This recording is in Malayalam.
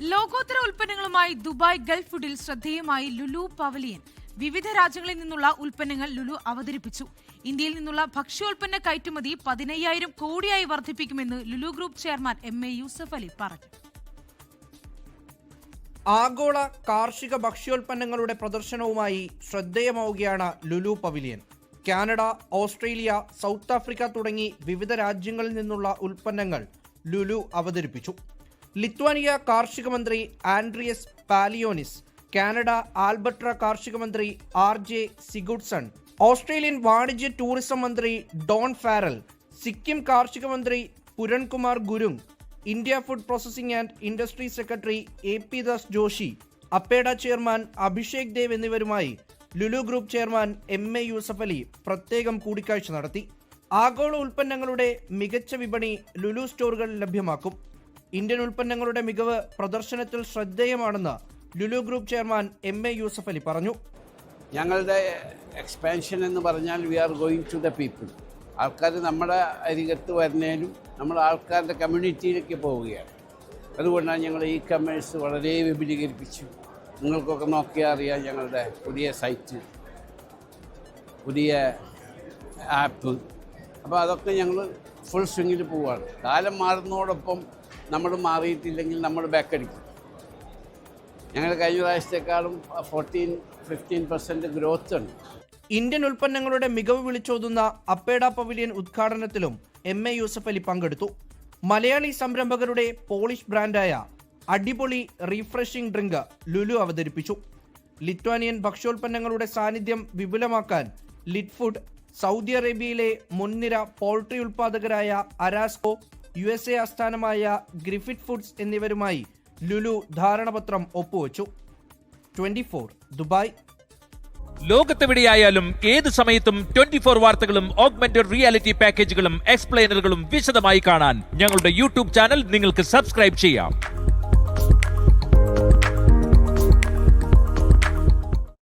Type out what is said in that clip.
ലോകോത്തര ഉൽപ്പന്നങ്ങളുമായി ദുബായ് ഗൾഫ് ഫുഡിൽ ശ്രദ്ധേയമായി ലുലു പവലിയൻ. വിവിധ രാജ്യങ്ങളിൽ നിന്നുള്ള ഉൽപ്പന്നങ്ങൾ ലുലു അവതരിപ്പിച്ചു. ഇന്ത്യയിൽ നിന്നുള്ള ഭക്ഷ്യോൽപ്പന്ന കയറ്റുമതി 15,000 കോടിയായി വർദ്ധിപ്പിക്കുമെന്ന് Lulu group chairman MA Yusuff Ali പറഞ്ഞു. ആഗോള കാർഷിക ഭക്ഷ്യോൽപ്പന്നങ്ങളുടെ പ്രദർശനവുമായി ശ്രദ്ധേയമാവുകയാണ് Lulu pavilion. Canada, Australia, South Africa തുടങ്ങി വിവിധ രാജ്യങ്ങളിൽ നിന്നുള്ള ഉൽപ്പന്നങ്ങൾ ലുലു അവതരിപ്പിച്ചു. ലിത്വാനിയ കാർഷിക മന്ത്രി ആൻഡ്രിയസ് പാലിയോനിസ്, കാനഡ ആൽബർട്ട കാർഷിക മന്ത്രി RJ സിഗുഡ്സൺ, ഓസ്ട്രേലിയൻ വാണിജ്യ ടൂറിസം മന്ത്രി ഡോൺ ഫാരൽ, സിക്കിം കാർഷിക മന്ത്രി Puran Kumar Gurung, India food processing and industry secretary AP Das Joshi, APEDA chairman Abhishek Dev എന്നിവരുമായി Lulu group chairman MA Yusuff Ali പ്രത്യേകം കൂടിക്കാഴ്ച നടത്തി. ആഗോള ഉൽപ്പന്നങ്ങളുടെ മികച്ച വിപണി ലുലു സ്റ്റോറുകളിൽ ലഭ്യമാക്കും. ഇന്ത്യൻ ഉൽപ്പന്നങ്ങളുടെ മികവ് പ്രദർശനത്തിൽ ശ്രദ്ധേയമാണെന്ന് Lulu group chairman MA Yusuff Ali പറഞ്ഞു. ഞങ്ങളുടെ എക്സ്പാൻഷൻ എന്ന് പറഞ്ഞാൽ we are going to the people. ആൾക്കാർ നമ്മുടെ അരികത്ത് വരുന്നതിനും നമ്മൾ ആൾക്കാരുടെ കമ്മ്യൂണിറ്റിയിലേക്ക് പോവുകയാണ്. അതുകൊണ്ടാണ് ഞങ്ങൾ ഈ കമേഴ്സ് വളരെ വിപുലീകരിപ്പിച്ചു. നിങ്ങൾക്കൊക്കെ നോക്കിയാൽ അറിയാം, ഞങ്ങളുടെ പുതിയ സൈറ്റ്, പുതിയ ആപ്പ്. അപ്പോൾ അതൊക്കെ ഞങ്ങൾ ഫുൾ സ്വിങ്ങിൽ പോവുകയാണ്. കാലം മാറുന്നതോടൊപ്പം നമ്മൾ മാറിയിട്ടില്ലെങ്കിൽ നമ്മൾ ബാക്കടിക്കും. ഞങ്ങൾ കഴിഞ്ഞ പ്രാവശ്യത്തെക്കാളും 14-15% ഗ്രോത്ത് ഉണ്ട്. ഇന്ത്യൻ ഉൽപ്പന്നങ്ങളുടെ മികവ് വിളിച്ചോതുന്ന അപ്പേഡ പവലിയൻ ഉദ്ഘാടനത്തിലും MA യൂസഫ് അലി പങ്കെടുത്തു. മലയാളി സംരംഭകരുടെ പോളിഷ് ബ്രാൻഡായ അടിപൊളി റീഫ്രഷിംഗ് ഡ്രിങ്ക് ലുലു അവതരിപ്പിച്ചു. ലിത്വാനിയൻ ഭക്ഷ്യോൽപ്പന്നങ്ങളുടെ സാന്നിധ്യം വിപുലമാക്കാൻ ലിറ്റ് ഫുഡ്, സൗദി അറേബ്യയിലെ മുൻനിര പോൾട്രി ഉൽപ്പാദകരായ അരാസ്കോ, USA ആസ്ഥാനമായ ഗ്രിഫിറ്റ് ഫുഡ്സ് എന്നിവരുമായി ലുലു ധാരണാപത്രം ഒപ്പുവച്ചു. 24 ദുബായ്. ലോകത്തെവിടെയായാലും ഏത് സമയത്തും 24 വാർത്തകളും ഓഗ്മെന്റഡ് റിയാലിറ്റി പാക്കേജുകളും എക്സ്പ്ലെയിനറുകളും വിശദമായി കാണാൻ ഞങ്ങളുടെ YouTube ചാനൽ നിങ്ങൾക്ക് സബ്സ്ക്രൈബ് ചെയ്യാം.